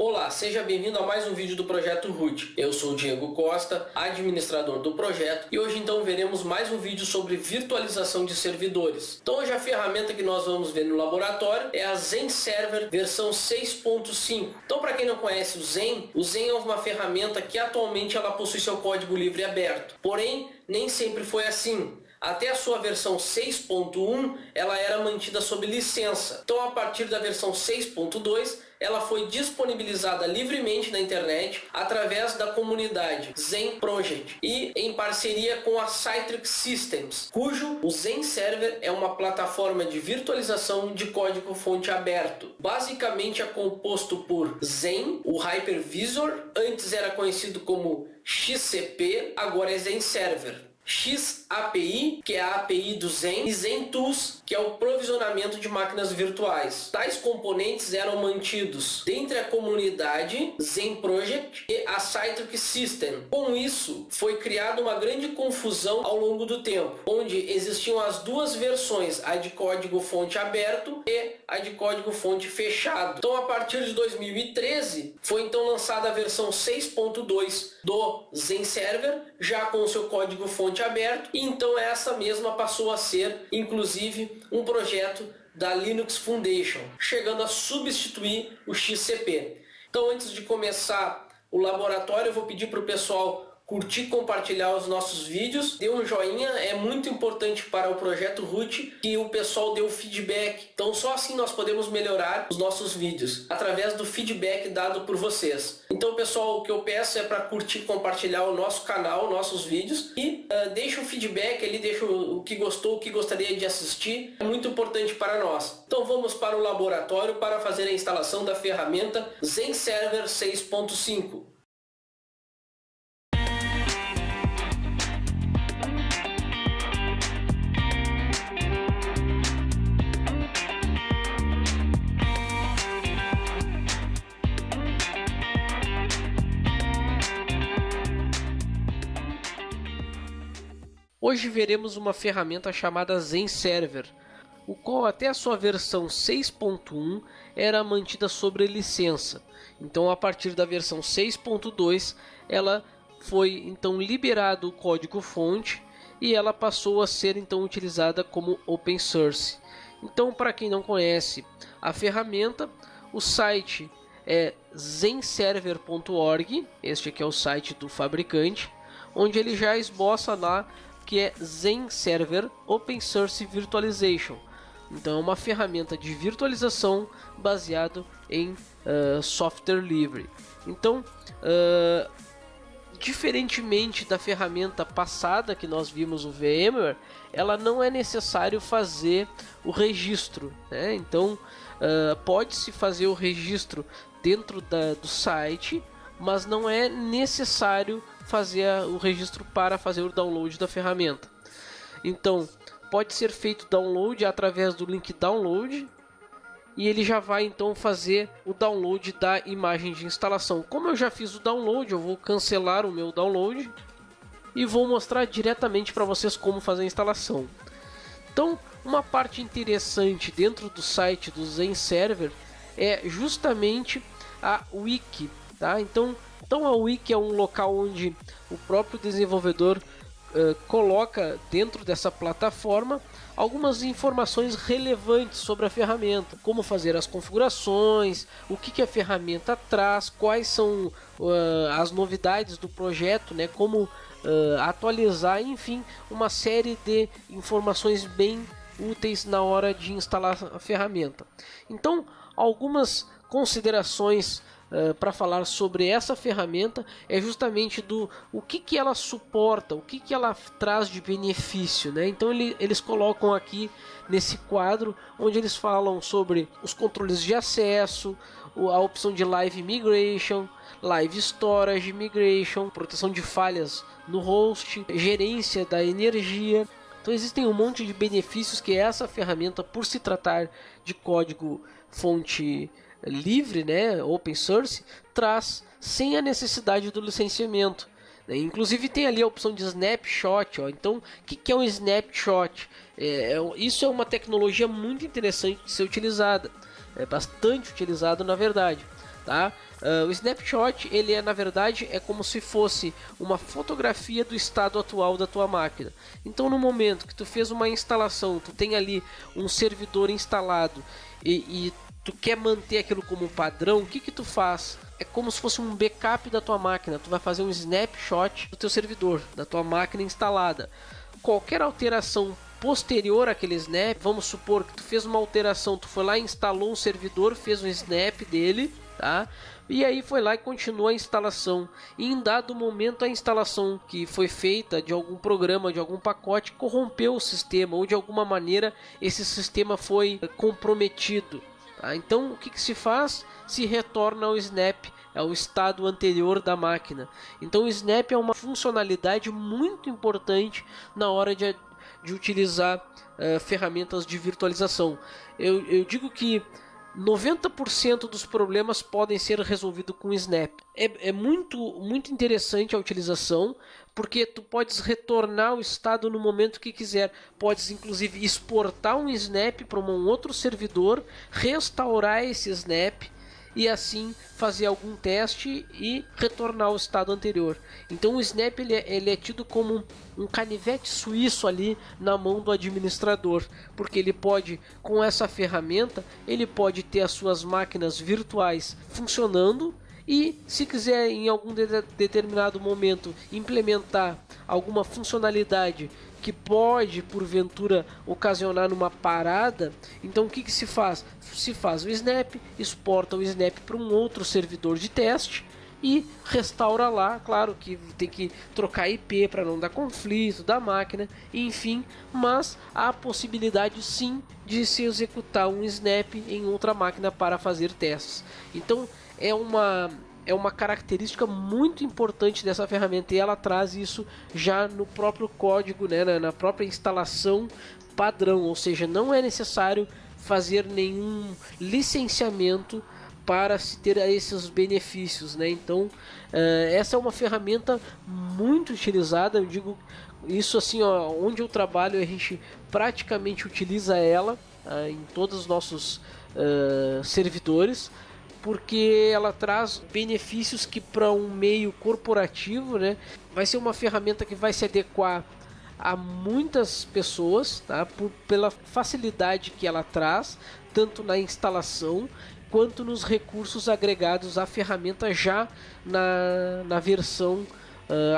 Olá, seja bem-vindo a mais um vídeo do Projeto Root. Eu sou o Diego Costa, administrador do projeto, e hoje então veremos mais um vídeo sobre virtualização de servidores. Então hoje a ferramenta que nós vamos ver no laboratório é a Zen Server versão 6.5. Então para quem não conhece o Zen é uma ferramenta que atualmente ela possui seu código livre aberto. Porém, nem sempre foi assim. Até a sua versão 6.1 ela era mantida sob licença. Então a partir da versão 6.2 ela foi disponibilizada livremente na internet através da comunidade Zen Project e em parceria com a Citrix Systems, cujo o Zen Server é uma plataforma de virtualização de código fonte aberto. Basicamente é composto por Zen, o Hypervisor, antes era conhecido como XCP, agora é Zen Server. XAPI, que é a API do Zen, e Zen Tools, que é o provisionamento de máquinas virtuais. Tais componentes eram mantidos dentre a comunidade Zen Project e a Citrix System. Com isso, foi criada uma grande confusão ao longo do tempo, onde existiam as duas versões, a de código fonte aberto e a de código fonte fechado. Então, a partir de 2013, foi então lançada a versão 6.2 do Zen Server, já com o seu código fonte aberto, e então essa mesma passou a ser, inclusive, um projeto da Linux Foundation, chegando a substituir o XCP. Então, antes de começar o laboratório, eu vou pedir para o pessoal curtir e compartilhar os nossos vídeos, dê um joinha, é muito importante para o Projeto Root que o pessoal dê o feedback. Então só assim nós podemos melhorar os nossos vídeos, através do feedback dado por vocês. Então pessoal, o que eu peço é para curtir e compartilhar o nosso canal, nossos vídeos, e deixa o feedback ali, deixa o que gostou, o que gostaria de assistir, é muito importante para nós. Então vamos para o laboratório para fazer a instalação da ferramenta Zen Server 6.5. Hoje veremos uma ferramenta chamada Zen Server, o qual até a sua versão 6.1 era mantida sob licença. Então a partir da versão 6.2 ela foi então liberado o código fonte e ela passou a ser então utilizada como open source. Então para quem não conhece a ferramenta, o site é zenserver.org, este aqui é o site do fabricante, onde ele já esboça lá que é Zen Server Open Source Virtualization. Então é uma ferramenta de virtualização baseado em software livre. Então, diferentemente da ferramenta passada que nós vimos, o VMware, ela não é necessário fazer o registro, né? Então pode-se fazer o registro dentro do site, mas não é necessário fazer o registro para fazer o download da ferramenta. Então pode ser feito download através do link download e ele já vai então fazer o download da imagem de instalação. Como eu já fiz o download, eu vou cancelar o meu download e vou mostrar diretamente para vocês como fazer a instalação. Então uma parte interessante dentro do site do Zen Server é justamente a wiki, tá? Então a wiki é um local onde o próprio desenvolvedor coloca dentro dessa plataforma algumas informações relevantes sobre a ferramenta, como fazer as configurações, o que a ferramenta traz, quais são as novidades do projeto, né, como atualizar, enfim, uma série de informações bem úteis na hora de instalar a ferramenta. Então, algumas considerações para falar sobre essa ferramenta é justamente o que ela suporta, o que ela traz de benefício, né? Então eles colocam aqui nesse quadro onde eles falam sobre os controles de acesso, a opção de Live Migration, Live Storage Migration, proteção de falhas no host, gerência da energia. Então existem um monte de benefícios que essa ferramenta, por se tratar de código fonte livre, né, open source, traz sem a necessidade do licenciamento. Inclusive tem ali a opção de snapshot. Então o que é um snapshot? Isso é uma tecnologia muito interessante de ser utilizada, é bastante utilizado na verdade. tá? O snapshot, ele na verdade é como se fosse uma fotografia do estado atual da tua máquina. Então no momento que tu fez uma instalação, tu tem ali um servidor instalado e tu quer manter aquilo como padrão, o que tu faz? É como se fosse um backup da tua máquina. Tu vai fazer um snapshot do teu servidor, da tua máquina instalada. Qualquer alteração posterior àquele snap, vamos supor que tu fez uma alteração, tu foi lá, instalou um servidor, fez um snap dele, tá? E aí foi lá e continuou a instalação. E em dado momento a instalação que foi feita de algum programa, de algum pacote, corrompeu o sistema, ou de alguma maneira esse sistema foi comprometido. Tá? Então o que se faz? Se retorna ao snap, ao estado anterior da máquina. Então o snap é uma funcionalidade muito importante na hora de utilizar ferramentas de virtualização. Eu digo que 90% dos problemas podem ser resolvidos com Snap. É muito interessante a utilização, porque tu podes retornar o estado no momento que quiser. Podes inclusive exportar um Snap para um outro servidor, restaurar esse Snap e assim fazer algum teste e retornar ao estado anterior. Então o Snap ele é tido como um canivete suíço ali na mão do administrador, porque ele pode, com essa ferramenta, ele pode ter as suas máquinas virtuais funcionando e, se quiser em algum determinado momento implementar alguma funcionalidade que pode porventura ocasionar uma parada, então o que se faz? Se faz o snap, exporta o snap para um outro servidor de teste e restaura lá. Claro que tem que trocar IP para não dar conflito da máquina, enfim, mas há a possibilidade sim de se executar um snap em outra máquina para fazer testes. Então é uma característica muito importante dessa ferramenta e ela traz isso já no próprio código, né, na própria instalação padrão, ou seja, não é necessário fazer nenhum licenciamento para se ter esses benefícios, né? Então essa é uma ferramenta muito utilizada. Eu digo isso assim, ó, onde eu trabalho a gente praticamente utiliza ela em todos os nossos servidores, porque ela traz benefícios que para um meio corporativo, né, vai ser uma ferramenta que vai se adequar a muitas pessoas, tá? Pela facilidade que ela traz, tanto na instalação quanto nos recursos agregados à ferramenta já na versão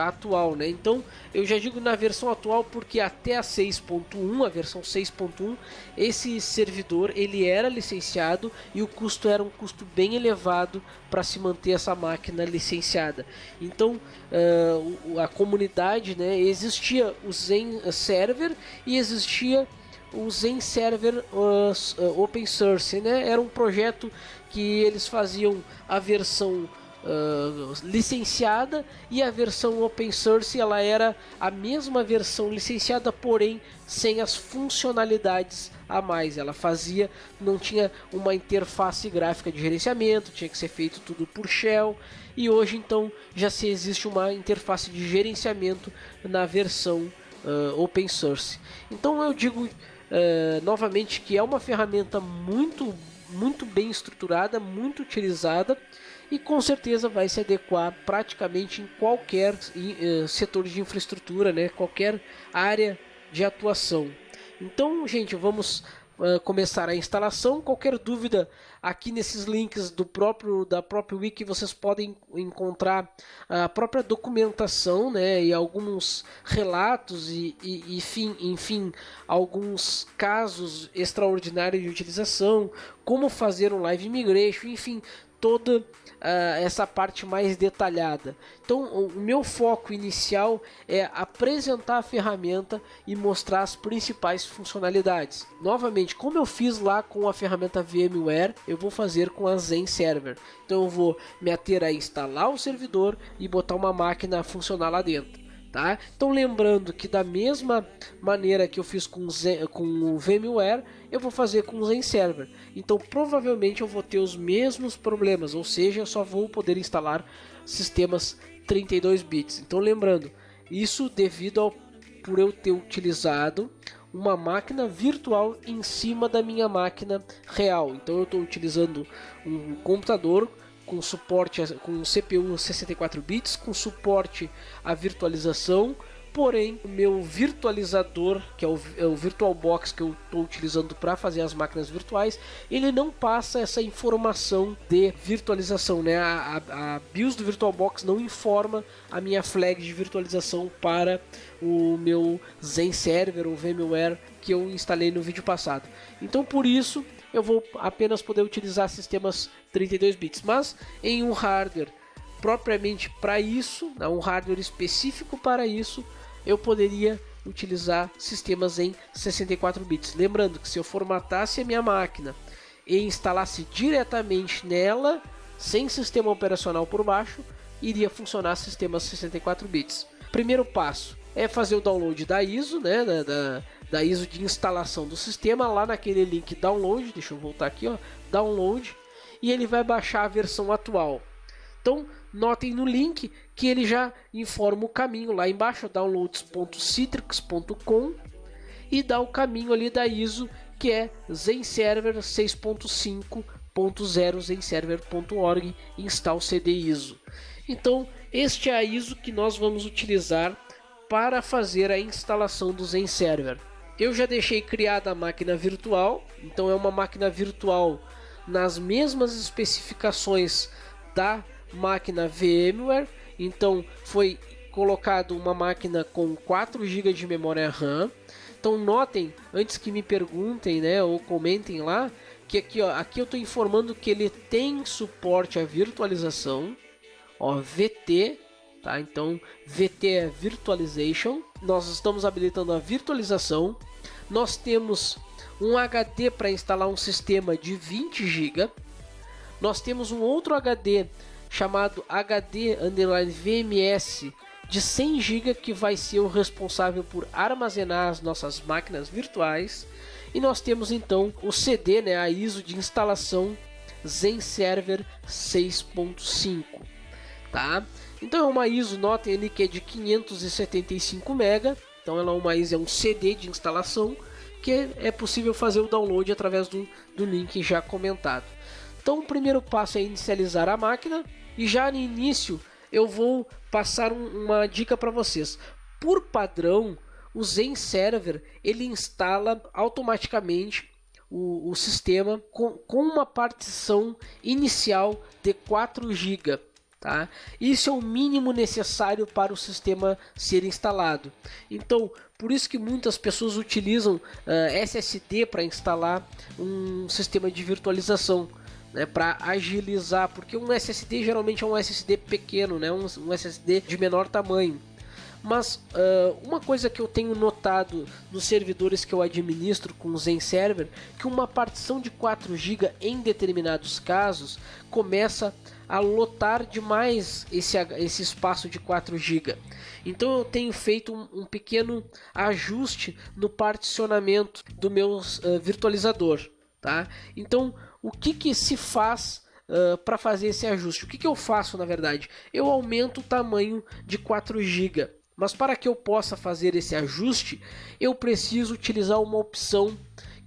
atual, né? Então eu já digo na versão atual porque até a 6.1, a versão 6.1, esse servidor ele era licenciado e o custo era um custo bem elevado para se manter essa máquina licenciada. Então a comunidade, né, existia o Zen Server e existia o Zen Server Open Source, né? Era um projeto que eles faziam a versão licenciada e a versão open source ela era a mesma versão licenciada, porém sem as funcionalidades a mais. Ela não tinha uma interface gráfica de gerenciamento, tinha que ser feito tudo por shell, e hoje então já existe uma interface de gerenciamento na versão open source. Então eu digo novamente que é uma ferramenta muito bem estruturada, muito utilizada, e com certeza vai se adequar praticamente em qualquer setor de infraestrutura, né? Qualquer área de atuação. Então, gente, vamos começar a instalação. Qualquer dúvida, aqui nesses links da própria wiki vocês podem encontrar a própria documentação, né? E alguns relatos enfim, alguns casos extraordinários de utilização, como fazer um live migration, enfim, toda essa parte mais detalhada. Então o meu foco inicial é apresentar a ferramenta e mostrar as principais funcionalidades. Novamente, como eu fiz lá com a ferramenta VMware, eu vou fazer com a Zen Server. Então eu vou me ater a instalar o servidor e botar uma máquina a funcionar lá dentro. Tá? Então lembrando que da mesma maneira que eu fiz com o VMware, eu vou fazer com o Zen Server. Então provavelmente eu vou ter os mesmos problemas, ou seja, eu só vou poder instalar sistemas 32 bits. Então lembrando, isso devido por eu ter utilizado uma máquina virtual em cima da minha máquina real. Então eu estou utilizando um computador com suporte com CPU 64 bits, com suporte à virtualização. Porém, o meu virtualizador, que é o VirtualBox que eu estou utilizando para fazer as máquinas virtuais, ele não passa essa informação de virtualização, né? A BIOS do VirtualBox não informa a minha flag de virtualização para o meu Zen Server ou VMware que eu instalei no vídeo passado. Então, por isso, eu vou apenas poder utilizar sistemas 32 bits, mas em um hardware propriamente para isso, um hardware específico para isso, eu poderia utilizar sistemas em 64 bits. Lembrando que se eu formatasse a minha máquina e instalasse diretamente nela, sem sistema operacional por baixo, iria funcionar sistemas 64 bits. Primeiro passo é fazer o download da ISO, né, da ISO de instalação do sistema, lá naquele link download, deixa eu voltar aqui, ó, download, e ele vai baixar a versão atual. Então, notem no link que ele já informa o caminho lá embaixo, downloads.citrix.com, e dá o caminho ali da ISO, que é ZenServer 6.5.0 zenserver.org install cd ISO. Então, este é a ISO que nós vamos utilizar para fazer a instalação do ZenServer. Eu já deixei criada a máquina virtual, então é uma máquina virtual nas mesmas especificações da máquina VMware. Então foi colocado uma máquina com 4 GB de memória RAM. Então notem, antes que me perguntem, né, ou comentem lá, que aqui, ó, aqui eu estou informando que ele tem suporte à virtualização, ó, VT, tá? Então VT é Virtualization. Nós estamos habilitando a virtualização. Nós temos um HD para instalar um sistema de 20 GB. Nós temos um outro HD chamado HD_VMS de 100 GB, que vai ser o responsável por armazenar as nossas máquinas virtuais. E nós temos então o CD, né, a ISO de instalação ZenServer 6.5, tá? Então é uma ISO, notem ali que é de 575 MB. Então ela é uma ISO, é um CD de instalação que é possível fazer o download através do link já comentado. Então o primeiro passo é inicializar a máquina, e já no início eu vou passar uma dica para vocês. Por padrão, o ZenServer ele instala automaticamente o sistema com uma partição inicial de 4 GB. Tá? Isso é o mínimo necessário para o sistema ser instalado. Então, por isso que muitas pessoas utilizam SSD para instalar um sistema de virtualização, né, para agilizar, porque um SSD geralmente é um SSD pequeno, né, um SSD de menor tamanho. Mas uma coisa que eu tenho notado nos servidores que eu administro com o ZenServer, que uma partição de 4 GB em determinados casos começa a lotar demais esse espaço de 4 GB. Então eu tenho feito um pequeno ajuste no particionamento do meu virtualizador, tá? Então o que se faz para fazer esse ajuste? O que eu faço, na verdade? Eu aumento o tamanho de 4 GB. Mas para que eu possa fazer esse ajuste, eu preciso utilizar uma opção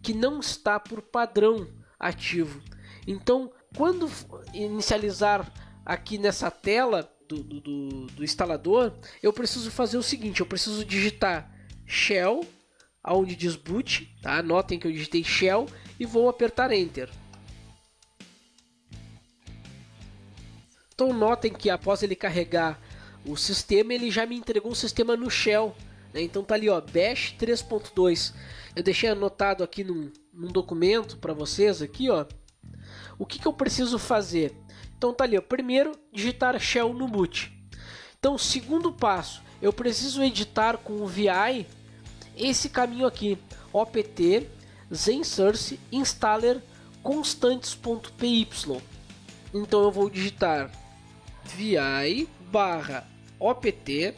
que não está por padrão ativo. Então, quando inicializar aqui nessa tela do instalador, eu preciso fazer o seguinte: eu preciso digitar shell, onde diz boot, tá? Notem que eu digitei shell e vou apertar enter. Então notem que após ele carregar o sistema, ele já me entregou um sistema no shell, né? Então tá ali, ó, bash 3.2. Eu deixei anotado aqui num documento para vocês aqui, ó, o que eu preciso fazer. Então tá ali, ó, primeiro digitar shell no boot. Então segundo passo, eu preciso editar com o VI esse caminho aqui, opt zensource installer constantes.py. Então eu vou digitar vi opt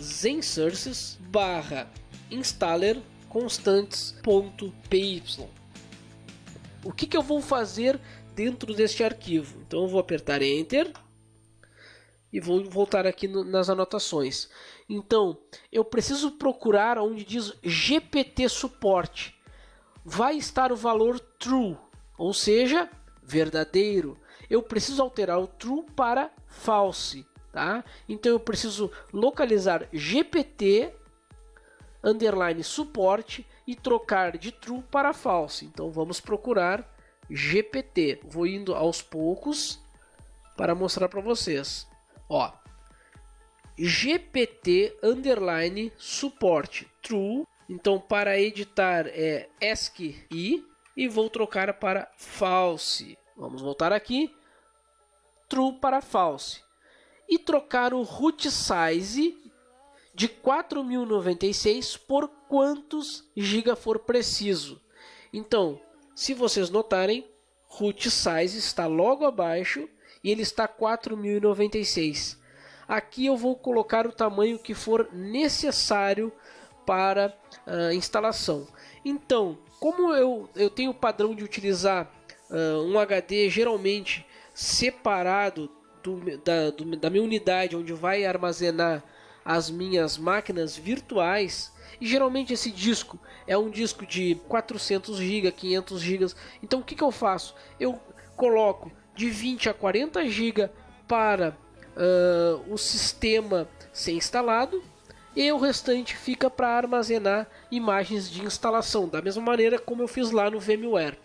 zensources installer constantes.py. O que eu vou fazer dentro deste arquivo? Então eu vou apertar enter e vou voltar aqui nas anotações. Então eu preciso procurar onde diz GPT suporte. Vai estar o valor true, ou seja, verdadeiro. eu preciso alterar o true para false, tá? Então eu preciso localizar GPT underline suporte e trocar de true para false. Então vamos procurar GPT. Vou indo aos poucos para mostrar para vocês. Ó, GPT underline suporte true. Então para editar é ASCII e vou trocar para false. Vamos voltar aqui. True para false. E trocar o root size de 4096 por quantos GB for preciso. Então, se vocês notarem, root size está logo abaixo e ele está 4096. Aqui eu vou colocar o tamanho que for necessário para a instalação. Então, como eu tenho o padrão de utilizar um HD geralmente separado da minha unidade onde vai armazenar as minhas máquinas virtuais, e geralmente esse disco é um disco de 400 GB, 500 GB. Então o que eu faço? Eu coloco de 20 a 40 GB para o sistema ser instalado e o restante fica para armazenar imagens de instalação, da mesma maneira como eu fiz lá no VMware.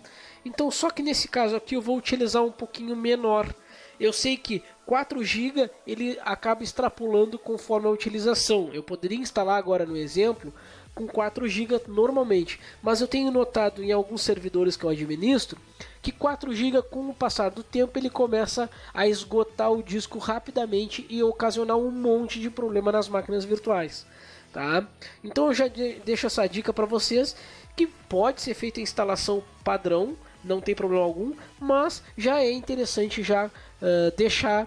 Então, só que nesse caso aqui eu vou utilizar um pouquinho menor. Eu sei que 4 GB ele acaba extrapolando conforme a utilização. Eu poderia instalar agora no exemplo com 4 GB normalmente, mas eu tenho notado em alguns servidores que eu administro que 4 GB com o passar do tempo ele começa a esgotar o disco rapidamente e ocasionar um monte de problema nas máquinas virtuais, tá? Então eu já deixo essa dica para vocês que pode ser feita a instalação padrão, não tem problema algum, mas já é interessante já deixar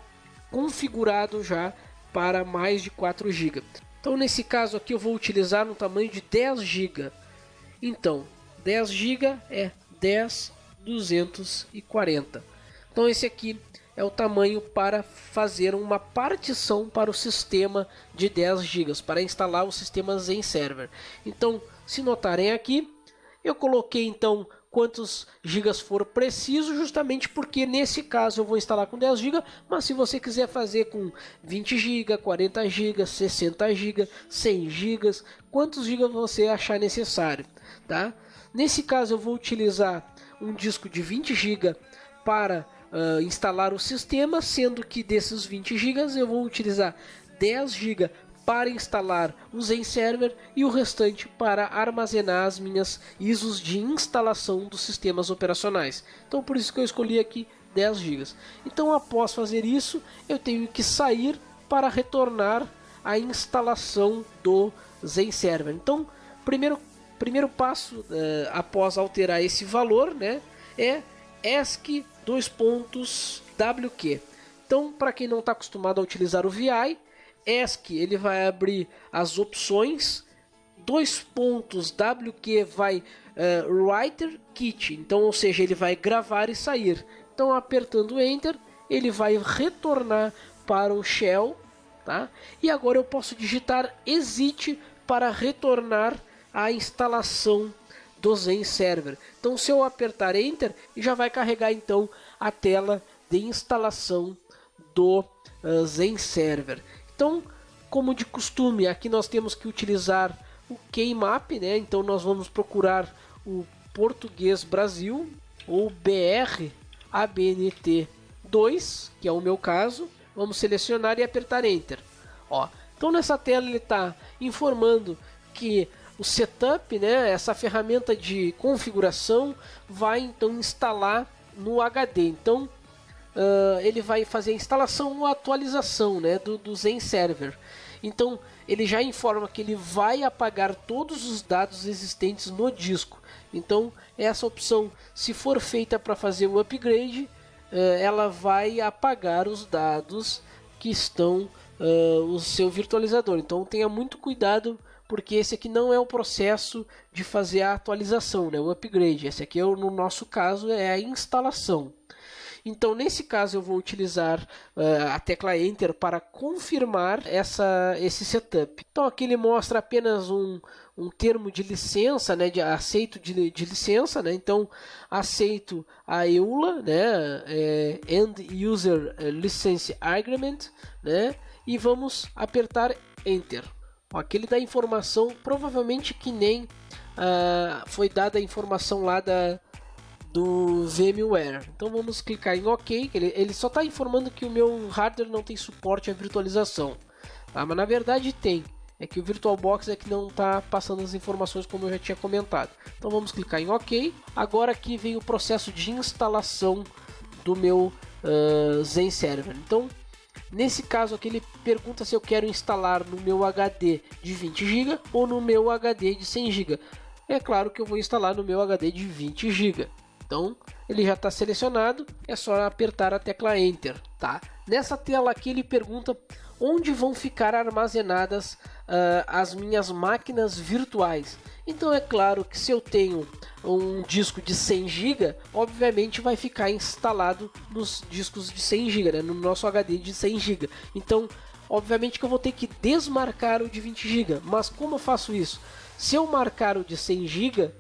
configurado já para mais de 4 GB. Então nesse caso aqui eu vou utilizar no tamanho de 10 GB. Então 10 GB é 10.240. Então esse aqui é o tamanho para fazer uma partição para o sistema de 10 GB, para instalar o sistema Zen Server. Então, se notarem aqui, eu coloquei então quantos gigas for preciso, justamente porque nesse caso eu vou instalar com 10 GB, mas se você quiser fazer com 20 GB, 40 GB, 60 GB, 100 GB, quantos gigas você achar necessário, tá? Nesse caso eu vou utilizar um disco de 20 GB para instalar o sistema, sendo que desses 20 GB eu vou utilizar 10 GB para instalar o Zen Server e o restante para armazenar as minhas ISOs de instalação dos sistemas operacionais. Então por isso que eu escolhi aqui 10 GB. Então após fazer isso, eu tenho que sair para retornar a instalação do Zen Server. Então primeiro passo após alterar esse valor, né, é ASCII .wq. Então para quem não está acostumado a utilizar o VI, ASCII ele vai abrir as opções, .wq vai writer kit, então ou seja, ele vai gravar e sair. Então apertando Enter, ele vai retornar para o shell, tá? E agora eu posso digitar exit para retornar a instalação do Zen Server. Então se eu apertar Enter, já vai carregar então a tela de instalação do Zen Server. Então, como de costume, aqui nós temos que utilizar o Keymap, né? Então nós vamos procurar o Português Brasil ou BR ABNT2, que é o meu caso. Vamos selecionar e apertar Enter. Ó, então nessa tela ele está informando que o setup, né, essa ferramenta de configuração, vai então instalar no HD. Então ele vai fazer a instalação ou atualização, né, do Zen Server. Então ele já informa que ele vai apagar todos os dados existentes no disco. Então essa opção, se for feita para fazer o upgrade, ela vai apagar os dados que estão no seu virtualizador. Então tenha muito cuidado, porque esse aqui não é o processo de fazer a atualização, né, o upgrade. Esse aqui, no nosso caso, é a instalação. Então nesse caso eu vou utilizar a tecla Enter para confirmar esse setup. Então aqui ele mostra apenas um um termo de licença, né, de aceito de licença, né? Então aceito a EULA, né, End User License Agreement, né? E vamos apertar Enter. Aqui ele dá informação, provavelmente que nem foi dada a informação lá do VMware. Então vamos clicar em OK. Ele só está informando que o meu hardware não tem suporte à virtualização, tá? Mas na verdade tem. É que o VirtualBox é que não está passando as informações como eu já tinha comentado. Então vamos clicar em OK. Agora aqui vem o processo de instalação do meu Zen Server. Então nesse caso aqui ele pergunta se eu quero instalar no meu HD de 20 GB ou no meu HD de 100 GB. É claro que eu vou instalar no meu HD de 20 GB. Então ele já está selecionado, é só apertar a tecla Enter, tá? Nessa tela aqui ele pergunta onde vão ficar armazenadas as minhas máquinas virtuais. Então é claro que se eu tenho um disco de 100 GB, obviamente vai ficar instalado nos discos de 100 GB, né? No nosso HD de 100 GB. Então obviamente que eu vou ter que desmarcar o de 20 GB. Mas como eu faço isso? Se eu marcar o de 100 GB,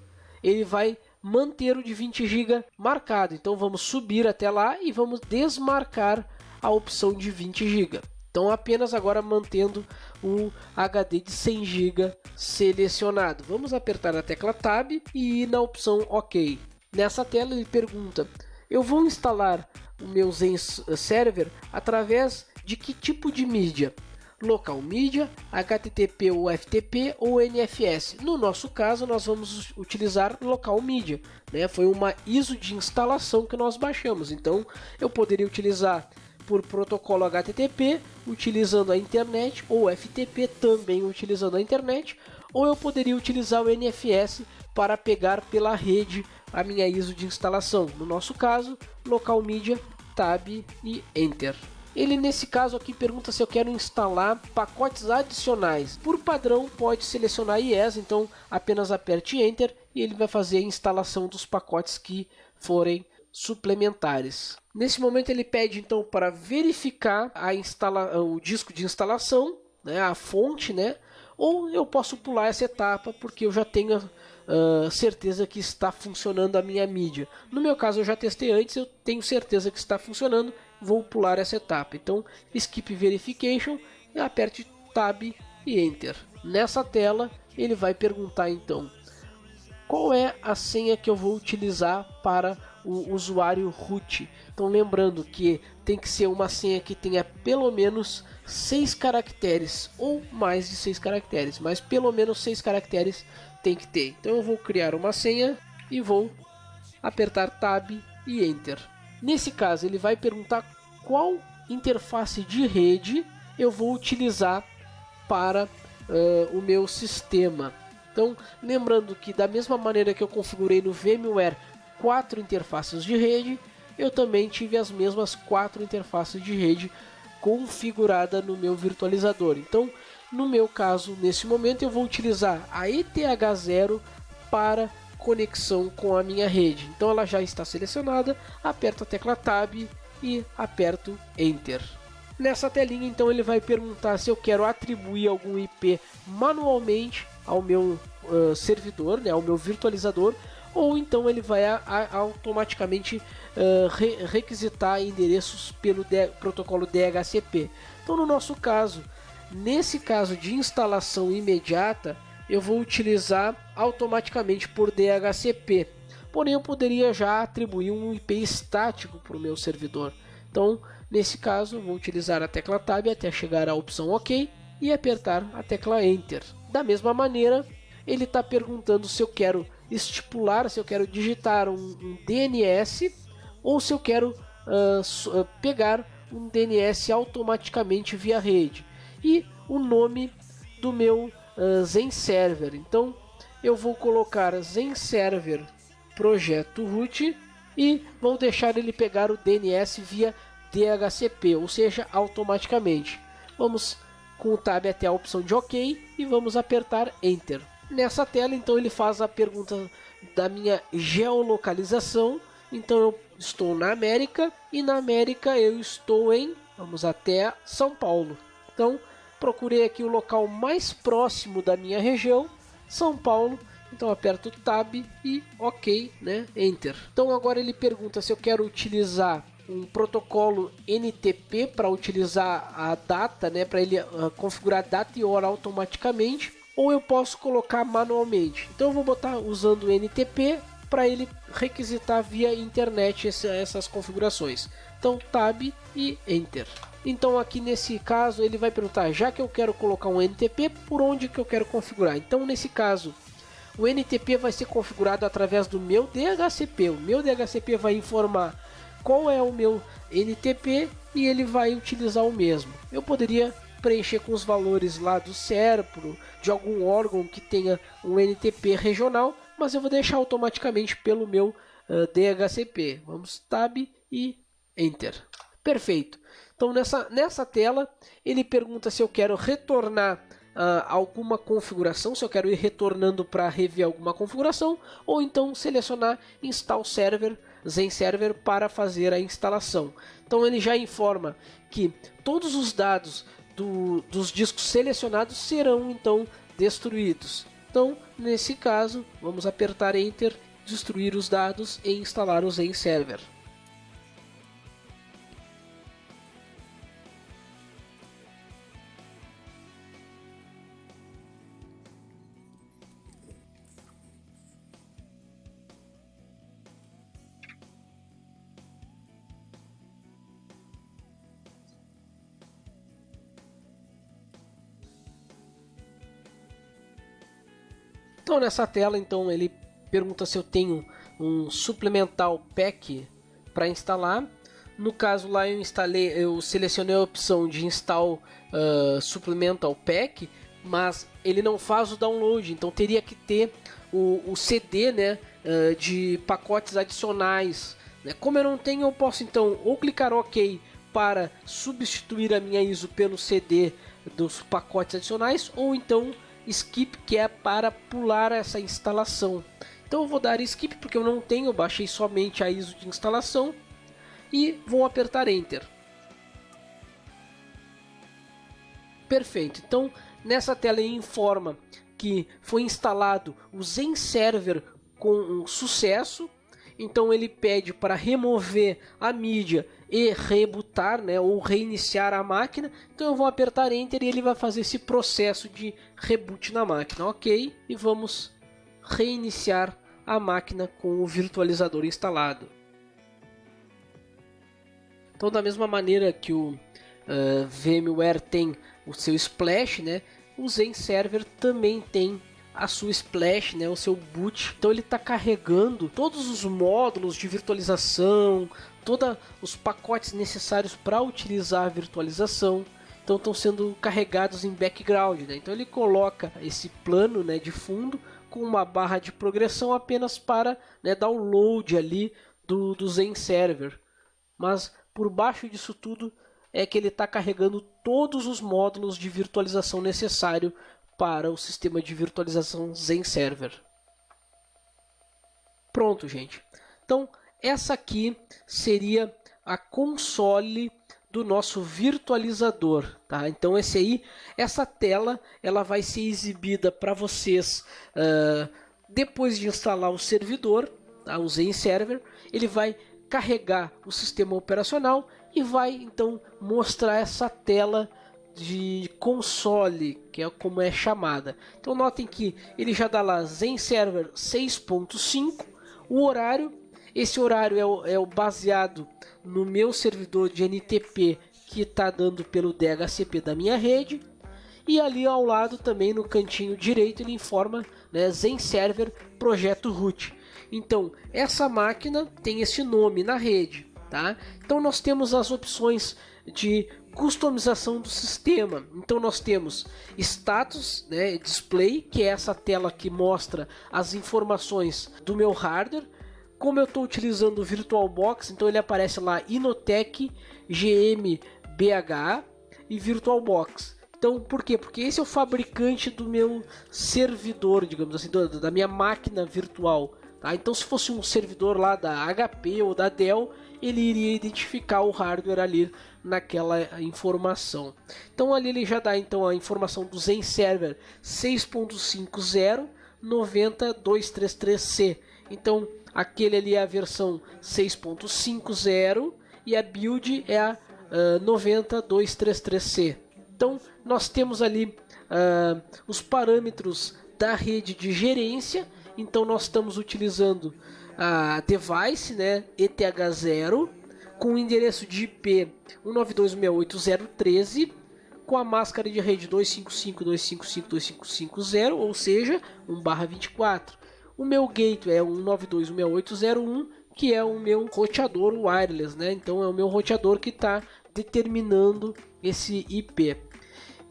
ele vai manter o de 20 GB marcado. Então vamos subir até lá e vamos desmarcar a opção de 20 GB. Então apenas agora mantendo o HD de 100 GB selecionado. Vamos apertar a tecla Tab e ir na opção OK. Nessa tela ele pergunta: eu vou instalar o meu Zen Server através de que tipo de mídia? Local Media, HTTP ou FTP ou NFS. No nosso caso, nós vamos utilizar Local Media, né? Foi uma ISO de instalação que nós baixamos. Então, eu poderia utilizar por protocolo HTTP, utilizando a internet, ou FTP também utilizando a internet, ou eu poderia utilizar o NFS para pegar pela rede a minha ISO de instalação. No nosso caso, Local Media, Tab e Enter. Ele nesse caso aqui pergunta se eu quero instalar pacotes adicionais. Por padrão pode selecionar Yes, então apenas aperte Enter e ele vai fazer a instalação dos pacotes que forem suplementares. Nesse momento ele pede então para verificar o disco de instalação, né, a fonte, né? Ou eu posso pular essa etapa porque eu já tenho certeza que está funcionando a minha mídia. No meu caso eu já testei antes, eu tenho certeza que está funcionando. Vou pular essa etapa. Então, Skip Verification, e aperte Tab e Enter. Nessa tela, ele vai perguntar então qual é a senha que eu vou utilizar para o usuário root. Então, lembrando que tem que ser uma senha que tenha pelo menos 6 caracteres ou mais de 6 caracteres, mas pelo menos 6 caracteres tem que ter. Então, eu vou criar uma senha e vou apertar Tab e Enter. Nesse caso, ele vai perguntar qual interface de rede eu vou utilizar para o meu sistema. Então, lembrando que da mesma maneira que eu configurei no VMware 4 interfaces de rede, eu também tive as mesmas 4 interfaces de rede configurada no meu virtualizador. Então, no meu caso, nesse momento, eu vou utilizar a ETH0 para conexão com a minha rede. Então ela já está selecionada, aperto a tecla Tab e aperto Enter. Nessa telinha então ele vai perguntar se eu quero atribuir algum IP manualmente ao meu servidor, né, ao meu virtualizador, ou então ele vai automaticamente requisitar endereços pelo protocolo DHCP. Então no nosso caso, nesse caso de instalação imediata, eu vou utilizar automaticamente por DHCP. Porém, eu poderia já atribuir um IP estático para o meu servidor. Então, nesse caso, eu vou utilizar a tecla Tab até chegar à opção OK e apertar a tecla Enter. Da mesma maneira, ele está perguntando se eu quero estipular, se eu quero digitar um DNS ou se eu quero pegar um DNS automaticamente via rede. E o nome do meu Zen Server. Então eu vou colocar Zen Server Projeto Root e vou deixar ele pegar o DNS via DHCP, ou seja, automaticamente. Vamos com o Tab até a opção de OK e vamos apertar Enter. Nessa tela então ele faz a pergunta da minha geolocalização. Então eu estou na América e na América eu estou vamos até São Paulo. Então procurei aqui o local mais próximo da minha região, São Paulo. Então aperto Tab e OK, né? Enter. Então agora ele pergunta se eu quero utilizar um protocolo NTP para utilizar a data, né? Para ele configurar a data e hora automaticamente, ou eu posso colocar manualmente. Então eu vou botar usando o NTP para ele requisitar via internet essas configurações. Então Tab e Enter. Então aqui nesse caso ele vai perguntar, já que eu quero colocar um NTP, por onde que eu quero configurar? Então nesse caso o NTP vai ser configurado através do meu DHCP. O meu DHCP vai informar qual é o meu NTP e ele vai utilizar o mesmo. Eu poderia preencher com os valores lá do SERPRO, de algum órgão que tenha um NTP regional, mas eu vou deixar automaticamente pelo meu DHCP. Vamos Tab e Enter. Perfeito. Então nessa tela ele pergunta se eu quero retornar alguma configuração, se eu quero ir retornando para rever alguma configuração, ou então selecionar Install Server, Zen Server para fazer a instalação. Então ele já informa que todos os dados dos discos selecionados serão então destruídos. Então nesse caso vamos apertar Enter, destruir os dados e instalar o Zen Server. Então nessa tela então ele pergunta se eu tenho um Supplemental Pack para instalar. No caso lá eu selecionei a opção de Install Supplemental Pack, mas ele não faz o download, então teria que ter o CD, né, de pacotes adicionais. Como eu não tenho, eu posso então ou clicar OK para substituir a minha ISO pelo CD dos pacotes adicionais, ou então Skip, que é para pular essa instalação. Então eu vou dar Skip porque eu não tenho, eu baixei somente a ISO de instalação e vou apertar Enter. Perfeito. Então nessa tela ele informa que foi instalado o Zen Server com sucesso. Então ele pede para remover a mídia e rebootar, né, ou reiniciar a máquina. Então eu vou apertar Enter e ele vai fazer esse processo de reboot na máquina. OK, e vamos reiniciar a máquina com o virtualizador instalado. Então da mesma maneira que o VMware tem o seu Splash, né, o Zen Server também tem a sua Splash, né, o seu boot. Então ele está carregando todos os módulos de virtualização, todos os pacotes necessários para utilizar a virtualização. Então estão sendo carregados em background, né? Então ele coloca esse plano, né, de fundo com uma barra de progressão apenas para, né, download ali do Zen Server. Mas por baixo disso tudo é que ele está carregando todos os módulos de virtualização necessário para o sistema de virtualização Zen Server. Pronto, gente. Então essa aqui seria a console do nosso virtualizador, tá? Então essa tela ela vai ser exibida para vocês depois de instalar o servidor, tá? O Zen Server. Ele vai carregar o sistema operacional e vai então mostrar essa tela de console, que é como é chamada. Então notem que ele já dá lá Zen Server 6.5, o horário. Esse horário é o baseado no meu servidor de NTP que está dando pelo DHCP da minha rede. E ali ao lado também no cantinho direito ele informa, né, Zen Server Projeto Root. Então essa máquina tem esse nome na rede, tá? Então nós temos as opções de customização do sistema. Então nós temos status, né, display, que é essa tela que mostra as informações do meu hardware. Como eu estou utilizando o VirtualBox, então ele aparece lá Inotec GmbH e VirtualBox. Então por quê? Porque esse é o fabricante do meu servidor, digamos assim, da minha máquina virtual. Tá? Então se fosse um servidor lá da HP ou da Dell, ele iria identificar o hardware ali naquela informação. Então ali ele já dá então a informação do Zen Server 6.50, 90233C. Então aquele ali é a versão 6.50 e a build é a 90233C. Então nós temos ali os parâmetros da rede de gerência. Então nós estamos utilizando a device, né, ETH0, com o endereço de IP 192.168.0.13, com a máscara de rede 255.255.255.0, ou seja, 1/24. O meu gateway é 192.168.0.1, que é o meu roteador wireless, né? Então é o meu roteador que está determinando esse IP.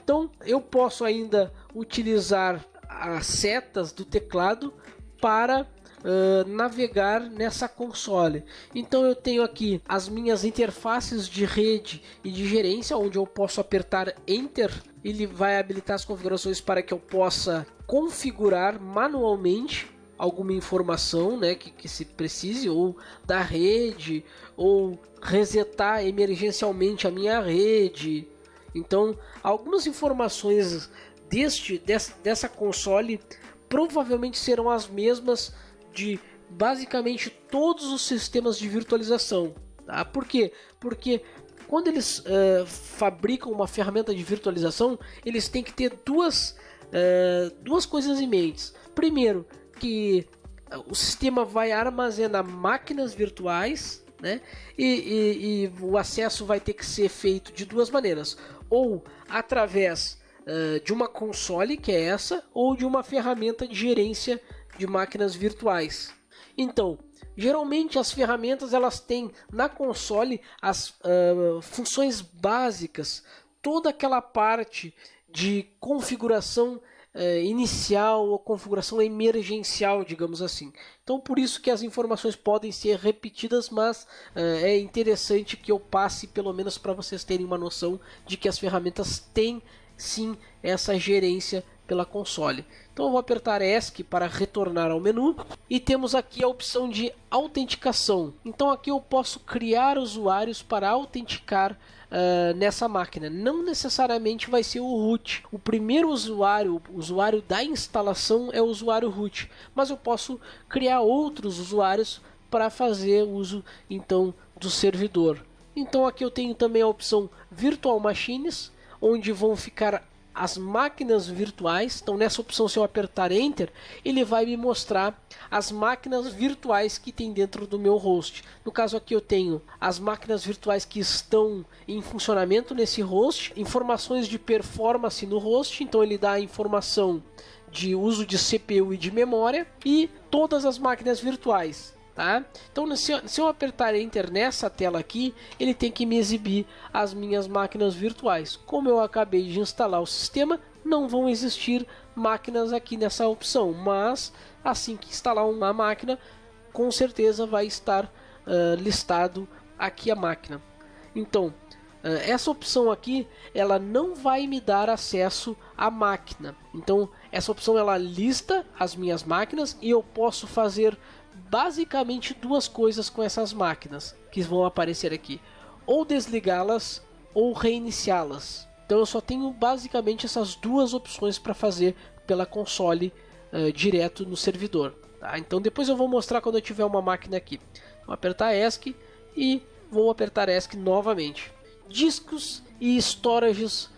Então eu posso ainda utilizar as setas do teclado para navegar nessa console. Então eu tenho aqui as minhas interfaces de rede e de gerência, onde eu posso apertar Enter. Ele vai habilitar as configurações para que eu possa configurar manualmente alguma informação, né, que se precise, ou da rede, ou resetar emergencialmente a minha rede. Então algumas informações dessa console provavelmente serão as mesmas de basicamente todos os sistemas de virtualização. Tá? Por quê? Porque quando eles fabricam uma ferramenta de virtualização, eles têm que ter duas coisas em mente. Primeiro, que o sistema vai armazenar máquinas virtuais, né? E o acesso vai ter que ser feito de duas maneiras: ou através de uma console, que é essa, ou de uma ferramenta de gerência de máquinas virtuais. Então, geralmente as ferramentas elas têm na console as funções básicas, toda aquela parte de configuração inicial ou configuração emergencial, digamos assim. Então por isso que as informações podem ser repetidas, mas é interessante que eu passe pelo menos para vocês terem uma noção de que as ferramentas têm sim essa gerência pela console. Então eu vou apertar ESC para retornar ao menu e temos aqui a opção de autenticação. Então aqui eu posso criar usuários para autenticar nessa máquina. Não necessariamente vai ser o root. O primeiro usuário, o usuário da instalação, é o usuário root, mas eu posso criar outros usuários para fazer uso então do servidor. Então aqui eu tenho também a opção Virtual Machines, onde vão ficar as máquinas virtuais. Então nessa opção, se eu apertar Enter, ele vai me mostrar as máquinas virtuais que tem dentro do meu host. No caso aqui eu tenho as máquinas virtuais que estão em funcionamento nesse host, informações de performance no host, então ele dá a informação de uso de CPU e de memória, e todas as máquinas virtuais. Tá? Então se eu apertar Enter nessa tela aqui, ele tem que me exibir as minhas máquinas virtuais. Como eu acabei de instalar o sistema, não vão existir máquinas aqui nessa opção, mas assim que instalar uma máquina, com certeza vai estar listado aqui a máquina. Então essa opção aqui, ela não vai me dar acesso à máquina. Então essa opção ela lista as minhas máquinas e eu posso fazer basicamente duas coisas com essas máquinas que vão aparecer aqui: ou desligá-las ou reiniciá-las. Então eu só tenho basicamente essas duas opções para fazer pela console direto no servidor. Tá? Então depois eu vou mostrar quando eu tiver uma máquina aqui. Vou apertar ESC e vou apertar ESC novamente. Discos e storages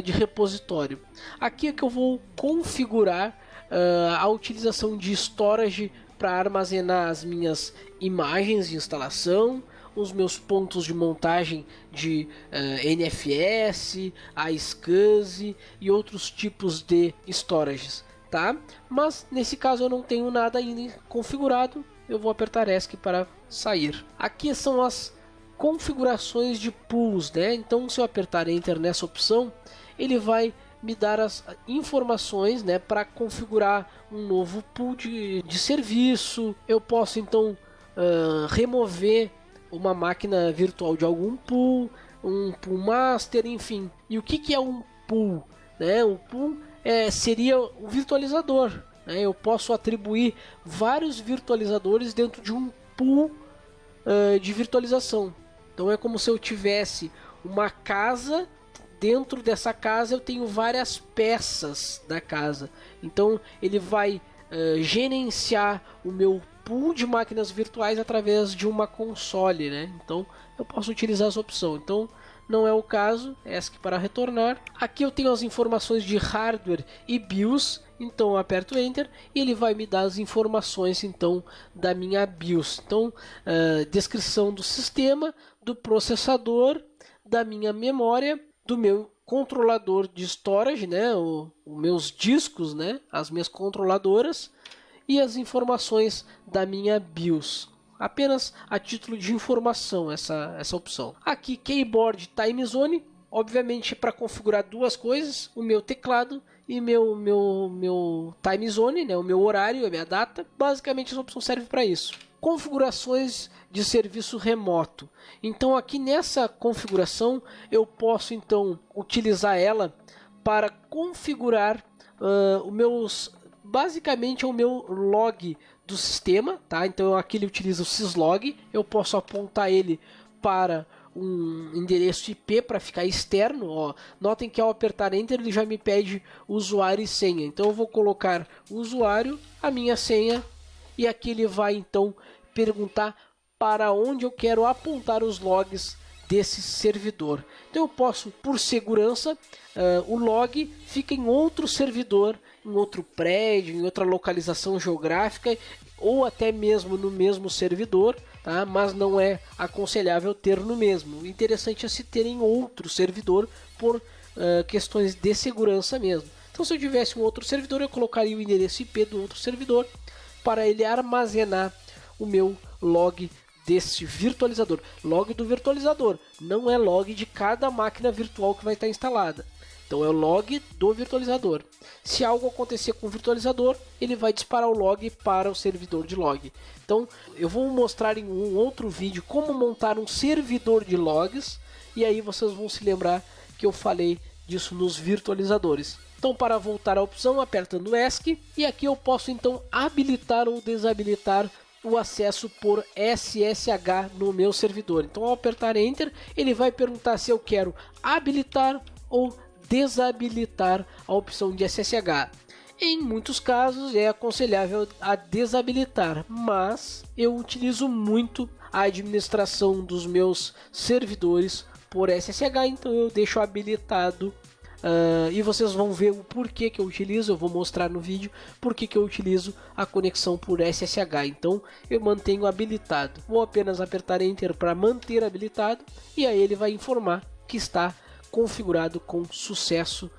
de repositório. Aqui é que eu vou configurar a utilização de storage para armazenar as minhas imagens de instalação, os meus pontos de montagem de NFS, iSCSI e outros tipos de storages, tá? Mas nesse caso eu não tenho nada ainda configurado, eu vou apertar ESC para sair. Aqui são as configurações de pools, né? Então se eu apertar Enter nessa opção, ele vai me dar as informações, né, para configurar um novo pool de serviço. Eu posso então remover uma máquina virtual de algum pool, um pool master, enfim. E o que é um pool? Né? O pool seria o virtualizador. Né? Eu posso atribuir vários virtualizadores dentro de um pool de virtualização. Então é como se eu tivesse uma casa. Dentro dessa casa eu tenho várias peças da casa. Então ele vai gerenciar o meu pool de máquinas virtuais através de uma console, né? Então eu posso utilizar essa opção. Então não é o caso, ESC para retornar. Aqui eu tenho as informações de hardware e BIOS, então eu aperto Enter e ele vai me dar as informações então da minha BIOS. Então, descrição do sistema, do processador, da minha memória, do meu controlador de storage, né, os meus discos, né, as minhas controladoras e as informações da minha BIOS. Apenas a título de informação essa opção. Aqui Keyboard Time Zone, obviamente para configurar duas coisas, o meu teclado e meu time zone, né, o meu horário, a minha data. Basicamente essa opção serve para isso. Configurações de serviço remoto. Então aqui nessa configuração eu posso então utilizar ela para configurar basicamente o meu log do sistema, tá? Então aqui ele utiliza o syslog, eu posso apontar ele para um endereço IP para ficar externo, ó. Notem que ao apertar Enter ele já me pede usuário e senha. Então eu vou colocar o usuário, a minha senha, e aqui ele vai então perguntar para onde eu quero apontar os logs desse servidor. Então eu posso, por segurança, o log fica em outro servidor, em outro prédio, em outra localização geográfica, ou até mesmo no mesmo servidor, tá? Mas não é aconselhável ter no mesmo. O interessante é se ter em outro servidor por questões de segurança mesmo. Então se eu tivesse um outro servidor, eu colocaria o endereço IP do outro servidor para ele armazenar o meu log desse virtualizador. Log do virtualizador, não é log de cada máquina virtual que vai estar instalada. Então é o log do virtualizador. Se algo acontecer com o virtualizador, ele vai disparar o log para o servidor de log. Então eu vou mostrar em um outro vídeo como montar um servidor de logs, e aí vocês vão se lembrar que eu falei disso nos virtualizadores. Então para voltar à opção, apertando ESC, e aqui eu posso então habilitar ou desabilitar o acesso por SSH no meu servidor. Então ao apertar Enter, ele vai perguntar se eu quero habilitar ou desabilitar a opção de SSH. Em muitos casos é aconselhável a desabilitar, mas eu utilizo muito a administração dos meus servidores por SSH, então eu deixo habilitado. E vocês vão ver o porquê que eu utilizo, eu vou mostrar no vídeo porquê que eu utilizo a conexão por SSH. Então eu mantenho habilitado, vou apenas apertar Enter para manter habilitado, e aí ele vai informar que está configurado com sucesso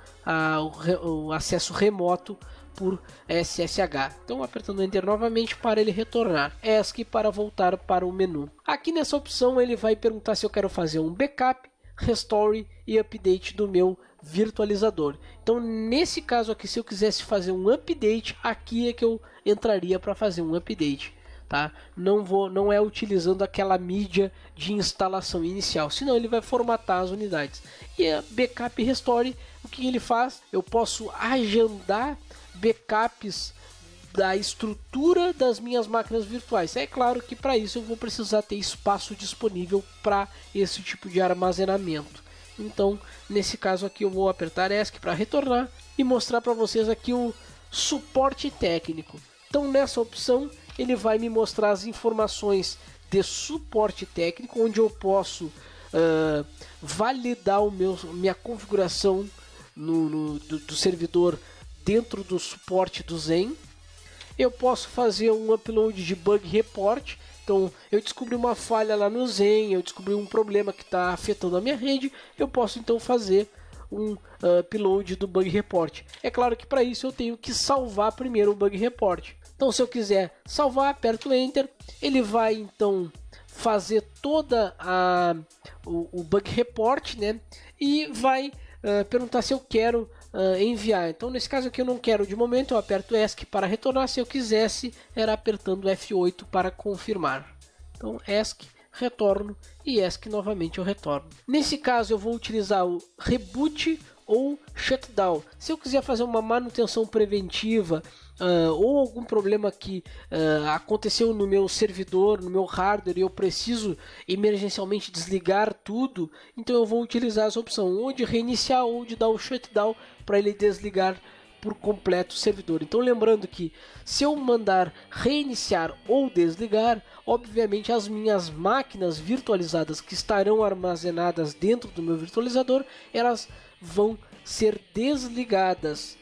o acesso remoto por SSH. Então apertando Enter novamente para ele retornar. ESC para voltar para o menu. Aqui nessa opção ele vai perguntar se eu quero fazer um backup, restore e update do meu virtualizador. Então nesse caso aqui, se eu quisesse fazer um update, aqui é que eu entraria para fazer um update, tá? Não é utilizando aquela mídia de instalação inicial, senão ele vai formatar as unidades. E a backup e restore, o que ele faz? Eu posso agendar backups da estrutura das minhas máquinas virtuais. É claro que para isso eu vou precisar ter espaço disponível para esse tipo de armazenamento. Então, nesse caso aqui eu vou apertar ESC para retornar e mostrar para vocês aqui o suporte técnico. Então, nessa opção, ele vai me mostrar as informações de suporte técnico, onde eu posso validar minha configuração do servidor dentro do suporte do Zen. Eu posso fazer um upload de bug report. Então eu descobri uma falha lá no Zen, eu descobri um problema que está afetando a minha rede, eu posso então fazer um upload do bug report. É claro que para isso eu tenho que salvar primeiro o bug report. Então se eu quiser salvar, aperto Enter, ele vai então fazer toda o bug report, né? E vai perguntar se eu quero enviar. Então nesse caso aqui eu não quero de momento, eu aperto ESC para retornar. Se eu quisesse, era apertando F8 para confirmar. Então ESC, retorno, e ESC novamente eu retorno. Nesse caso eu vou utilizar o reboot ou shutdown. Se eu quiser fazer uma manutenção preventiva ou algum problema que aconteceu no meu servidor, no meu hardware, e eu preciso emergencialmente desligar tudo, então eu vou utilizar essa opção ou de reiniciar ou de dar o shutdown para ele desligar por completo o servidor. Então lembrando que se eu mandar reiniciar ou desligar, obviamente as minhas máquinas virtualizadas que estarão armazenadas dentro do meu virtualizador, elas vão ser desligadas.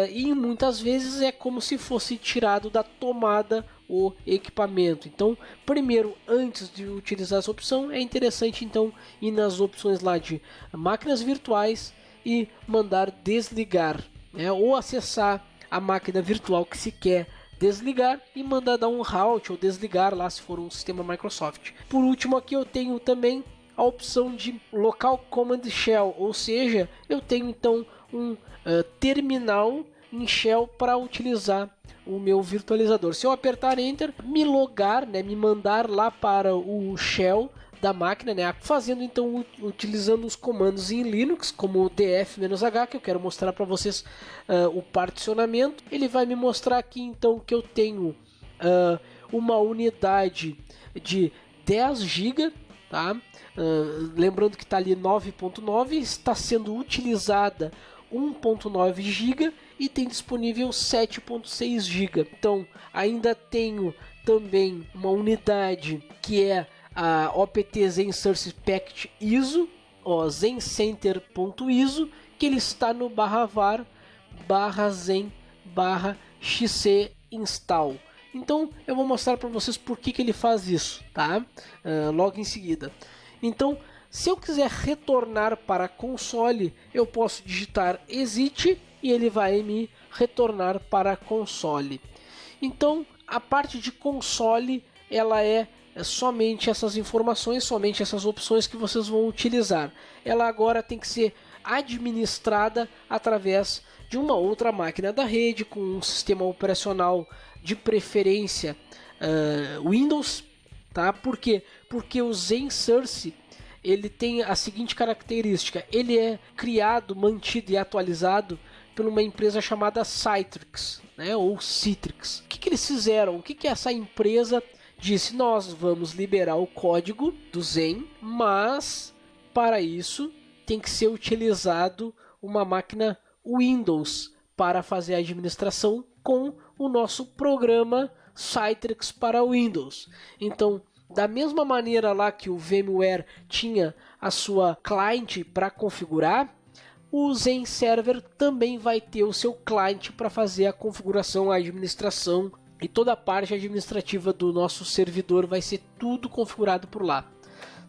E muitas vezes é como se fosse tirado da tomada o equipamento. Então, primeiro, antes de utilizar essa opção, é interessante então ir nas opções lá de máquinas virtuais e mandar desligar, né? Ou acessar a máquina virtual que se quer desligar e mandar dar um halt ou desligar lá se for um sistema Microsoft. Por último, aqui eu tenho também a opção de Local Command Shell, ou seja, eu tenho então um terminal em Shell para utilizar o meu virtualizador. Se eu apertar Enter, me logar, né, me mandar lá para o Shell da máquina, né, fazendo então utilizando os comandos em Linux, como df-h, que eu quero mostrar para vocês o particionamento. Ele vai me mostrar aqui então que eu tenho uma unidade de 10 GB, tá? Lembrando que está ali 9.9, está sendo utilizada 1.9 GB e tem disponível 7.6 GB. Então ainda tenho também uma unidade que é a OPT ZenSource Package ISO, zencenter.iso, que ele está no /var /zen /xc install. Então eu vou mostrar para vocês por que ele faz isso, tá? Logo em seguida. Então, se eu quiser retornar para console, eu posso digitar exit e ele vai me retornar para console. Então, a parte de console, ela é somente essas informações, somente essas opções que vocês vão utilizar. Ela agora tem que ser administrada através de uma outra máquina da rede, com um sistema operacional de preferência Windows, tá? Por quê? Porque o ZenSource ele tem a seguinte característica: ele é criado, mantido e atualizado por uma empresa chamada Citrix, né? Ou Citrix. O que eles fizeram? O que essa empresa disse? Nós vamos liberar o código do Zen, mas para isso tem que ser utilizado uma máquina Windows para fazer a administração com o nosso programa Citrix para Windows. Então, da mesma maneira lá que o VMware tinha a sua client para configurar, o Zen Server também vai ter o seu client para fazer a configuração, a administração e toda a parte administrativa do nosso servidor vai ser tudo configurado por lá.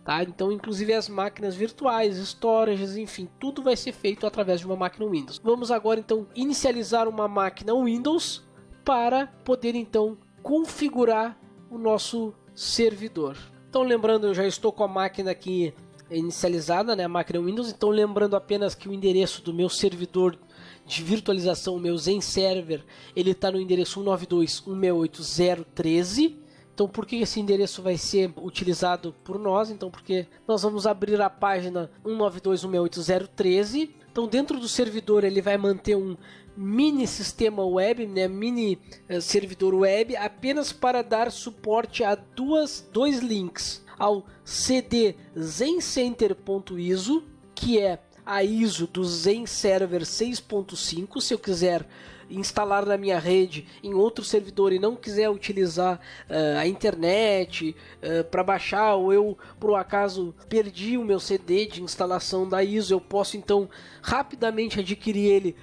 Tá? Então, inclusive as máquinas virtuais, storages, enfim, tudo vai ser feito através de uma máquina Windows. Vamos agora então inicializar uma máquina Windows para poder então configurar o nosso servidor. Então, lembrando, eu já estou com a máquina aqui inicializada, né, a máquina Windows. Então, lembrando apenas que o endereço do meu servidor de virtualização, o meu Zen Server, ele está no endereço 192.168.0.13. Então, por que esse endereço vai ser utilizado por nós? Então, porque nós vamos abrir a página 192.168.0.13. Então, dentro do servidor, ele vai manter um mini sistema web, né, mini servidor web, apenas para dar suporte a dois links: ao CD zencenter.iso, que é a ISO do Zen Server 6.5, se eu quiser instalar na minha rede em outro servidor e não quiser utilizar a internet para baixar, ou eu por acaso perdi o meu CD de instalação da ISO, eu posso então rapidamente adquirir ele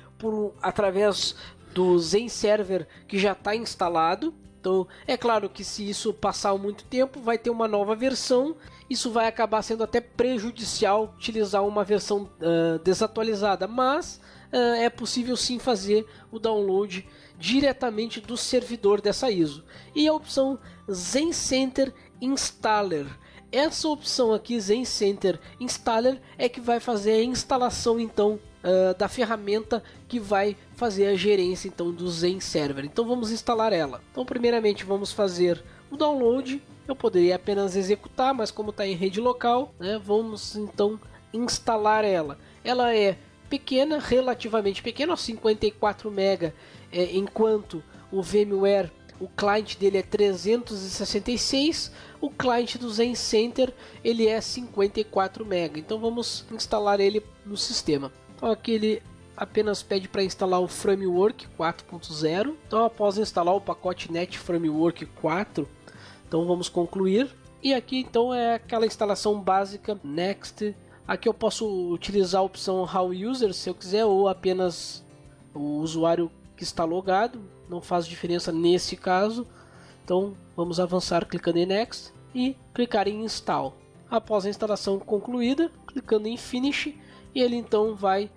através do Zen Server que já está instalado. Então é claro que se isso passar muito tempo, vai ter uma nova versão. Isso vai acabar sendo até prejudicial utilizar uma versão desatualizada, mas é possível sim fazer o download diretamente do servidor dessa ISO. E a opção ZenCenter Installer. Essa opção aqui, ZenCenter Installer, é que vai fazer a instalação então da ferramenta que vai fazer a gerência então do Zen Server. Então vamos instalar ela. Então primeiramente vamos fazer o download. Eu poderia apenas executar, mas como está em rede local, né, vamos então instalar ela. Ela é pequena, relativamente pequena, 54 MB, enquanto o VMware, o client dele é 366, o client do Zen Center ele é 54 MB. Então vamos instalar ele no sistema. Então aqui ele apenas pede para instalar o Framework 4.0. Então após instalar o pacote Net Framework 4, então vamos concluir. E aqui então é aquela instalação básica, Next. Aqui eu posso utilizar a opção How User se eu quiser, ou apenas o usuário que está logado, não faz diferença nesse caso. Então vamos avançar clicando em Next e clicar em Install. Após a instalação concluída, clicando em Finish, e ele então vai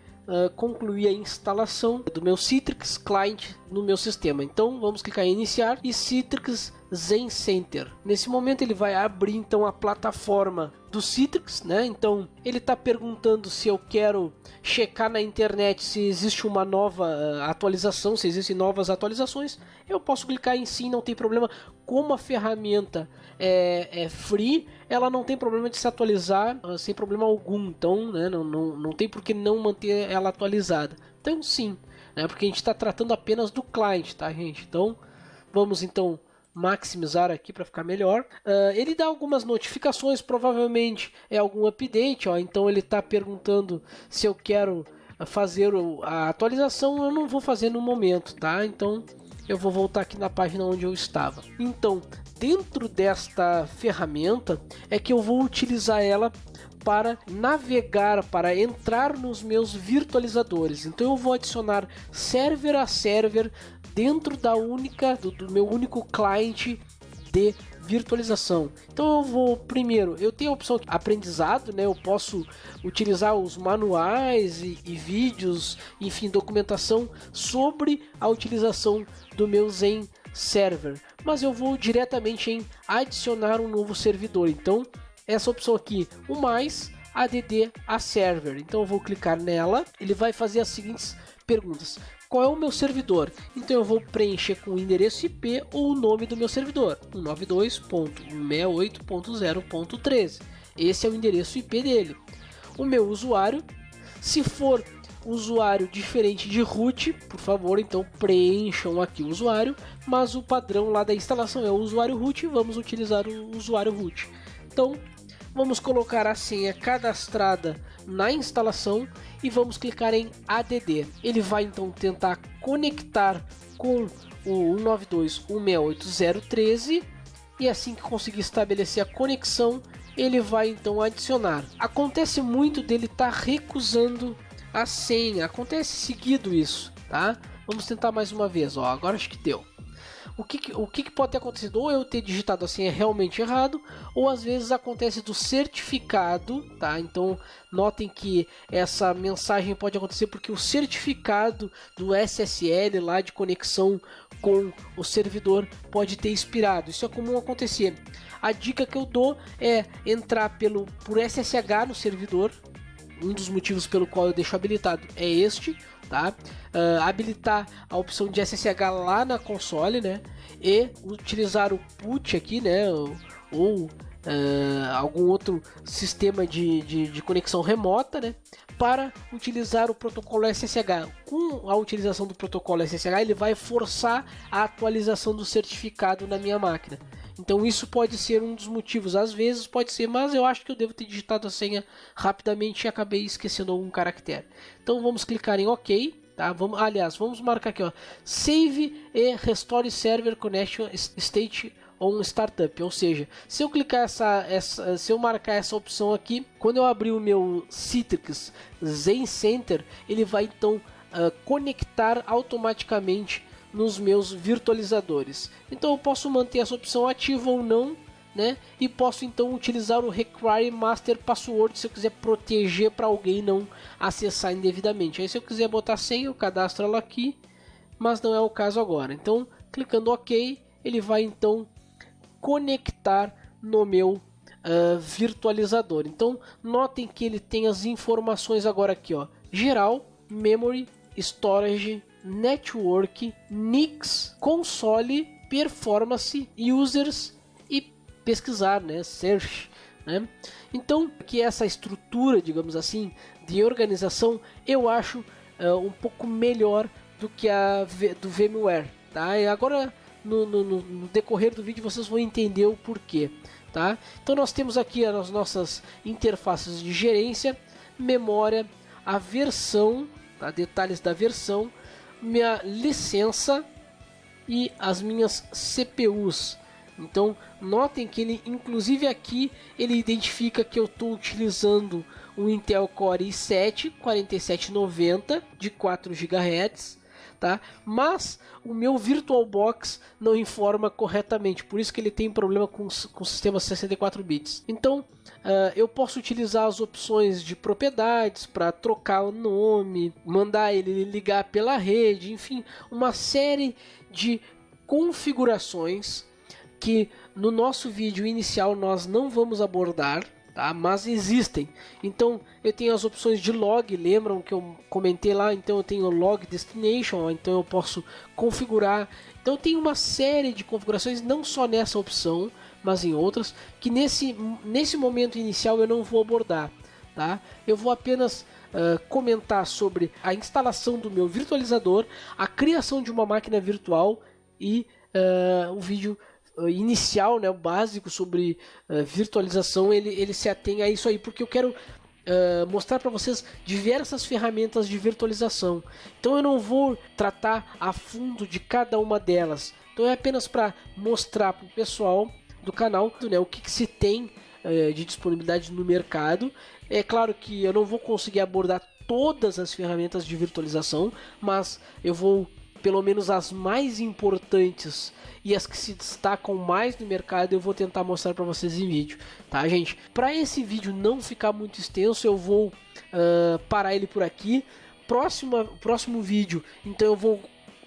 concluir a instalação do meu Citrix Client no meu sistema. Então vamos clicar em Iniciar e Citrix Zencenter. Nesse momento ele vai abrir então a plataforma do Citrix, né? Então ele está perguntando se eu quero checar na internet se existe uma nova atualização, se existem novas atualizações. Eu posso clicar em sim, não tem problema. Como a ferramenta é free, ela não tem problema de se atualizar sem problema algum. Então, né, não tem por que não manter ela atualizada. Então sim, né, porque a gente está tratando apenas do client, tá, gente? Então vamos então maximizar aqui para ficar melhor. Ele dá algumas notificações, provavelmente é algum update, ó. Então ele está perguntando se eu quero fazer a atualização. Eu não vou fazer no momento, tá? Então eu vou voltar aqui na página onde eu estava. Então dentro desta ferramenta é que eu vou utilizar ela para navegar, para entrar nos meus virtualizadores. Então eu vou adicionar server a server dentro do meu único cliente de virtualização. Então eu vou primeiro, eu tenho a opção de aprendizado, né? Eu posso utilizar os manuais e vídeos, enfim, documentação sobre a utilização do meu Zen Server, mas eu vou diretamente em adicionar um novo servidor. Então essa opção aqui, o mais add a server. Então eu vou clicar nela, ele vai fazer as seguintes perguntas: qual é o meu servidor? Então eu vou preencher com o endereço IP ou o nome do meu servidor, 192.168.0.13. Esse é o endereço IP dele. O meu usuário, se for usuário diferente de root, por favor, então preencham aqui o usuário, mas o padrão lá da instalação é o usuário root, vamos utilizar o usuário root. Então vamos colocar a senha cadastrada na instalação e vamos clicar em ADD. Ele vai então tentar conectar com o 192.168.0.13 e assim que conseguir estabelecer a conexão, ele vai então adicionar. Acontece muito dele estar recusando a senha, acontece seguido isso, tá? Vamos tentar mais uma vez, ó, agora acho que deu. O que pode ter acontecido? Ou eu ter digitado a senha realmente errado, ou às vezes acontece do certificado, tá? Então notem que essa mensagem pode acontecer porque o certificado do SSL lá de conexão com o servidor pode ter expirado. Isso é comum acontecer. A dica que eu dou é entrar por SSH no servidor. Um dos motivos pelo qual eu deixo habilitado é este, tá? Habilitar a opção de SSH lá na console, né? E utilizar o PUT aqui, né? Ou algum outro sistema de conexão remota, né? Para utilizar o protocolo SSH. Com a utilização do protocolo SSH, ele vai forçar a atualização do certificado na minha máquina. Então isso pode ser um dos motivos, às vezes pode ser, mas eu acho que eu devo ter digitado a senha rapidamente e acabei esquecendo algum caractere. Então vamos clicar em OK, tá? Vamos marcar aqui, ó, Save e Restore Server Connection State on Startup, ou seja, se eu clicar se eu marcar essa opção aqui, quando eu abrir o meu Citrix Zencenter, ele vai então conectar automaticamente nos meus virtualizadores. Então eu posso manter essa opção ativa ou não, né? E posso então utilizar o Require Master Password se eu quiser proteger para alguém não acessar indevidamente. Aí se eu quiser botar senha, eu cadastro ela aqui, mas não é o caso agora. Então clicando OK, ele vai então conectar no meu virtualizador. Então notem que ele tem as informações agora aqui, ó: geral, memory, storage, network, NICs, console, performance, users e pesquisar, né, search, né? Então, que essa estrutura, digamos assim, de organização, eu acho um pouco melhor do que a do VMware, tá? E agora no decorrer do vídeo vocês vão entender o porquê, tá? Então nós temos aqui as nossas interfaces de gerência, memória, a versão, tá? Detalhes da versão, minha licença e as minhas CPUs. Então notem que ele, inclusive aqui, ele identifica que eu estou utilizando um Intel Core i7 4790 de 4 GHz, tá? Mas o meu VirtualBox não informa corretamente, por isso que ele tem problema com o sistema 64 bits. Então eu posso utilizar as opções de propriedades para trocar o nome, mandar ele ligar pela rede, enfim, uma série de configurações que no nosso vídeo inicial nós não vamos abordar, tá? Mas existem. Então eu tenho as opções de log, lembram que eu comentei lá? Então eu tenho log destination, então eu posso configurar. Então eu tenho uma série de configurações, não só nessa opção, mas em outras, que nesse momento inicial eu não vou abordar, tá? Eu vou apenas comentar sobre a instalação do meu virtualizador, a criação de uma máquina virtual e o vídeo inicial, né, o básico sobre virtualização, ele se atém a isso aí, porque eu quero mostrar para vocês diversas ferramentas de virtualização. Então eu não vou tratar a fundo de cada uma delas, então é apenas para mostrar para o pessoal do canal, né, o que se tem de disponibilidade no mercado. É claro que eu não vou conseguir abordar todas as ferramentas de virtualização, mas eu vou pelo menos as mais importantes e as que se destacam mais no mercado eu vou tentar mostrar para vocês em vídeo, tá, gente? Para esse vídeo não ficar muito extenso, eu vou parar ele por aqui. Próximo vídeo, então eu vou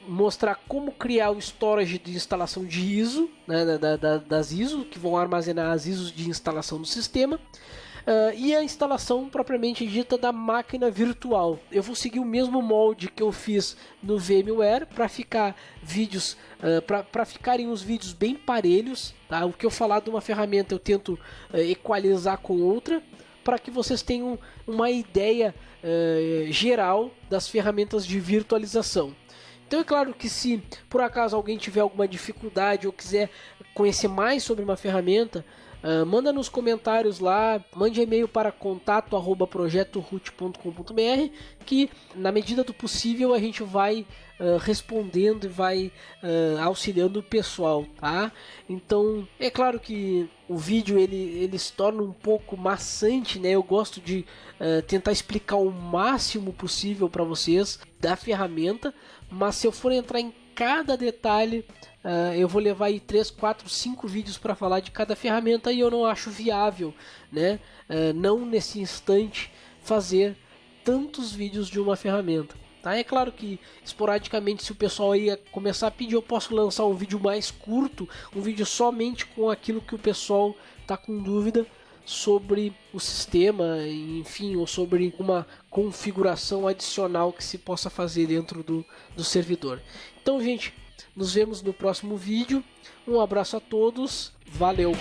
mostrar como criar o storage de instalação de ISO, né, das ISO, que vão armazenar as ISOs de instalação do sistema. E a instalação propriamente dita da máquina virtual. Eu vou seguir o mesmo molde que eu fiz no VMware para ficar vídeos, para ficarem os vídeos bem parelhos, tá? O que eu falar de uma ferramenta eu tento equalizar com outra, para que vocês tenham uma ideia geral das ferramentas de virtualização. Então é claro que se por acaso alguém tiver alguma dificuldade ou quiser conhecer mais sobre uma ferramenta, manda nos comentários lá, mande e-mail para contato@projetoroot.com.br, que na medida do possível a gente vai respondendo e vai auxiliando o pessoal, tá? Então é claro que o vídeo ele se torna um pouco maçante, né? Eu gosto de tentar explicar o máximo possível para vocês da ferramenta, mas se eu for entrar em cada detalhe, eu vou levar aí 3, 4, 5 vídeos para falar de cada ferramenta e eu não acho viável, né? Não nesse instante fazer tantos vídeos de uma ferramenta, tá? É claro que esporadicamente, se o pessoal aí começar a pedir, eu posso lançar um vídeo mais curto, um vídeo somente com aquilo que o pessoal tá com dúvida sobre o sistema, enfim, ou sobre uma configuração adicional que se possa fazer dentro do servidor. Então, gente, nos vemos no próximo vídeo. Um abraço a todos. Valeu!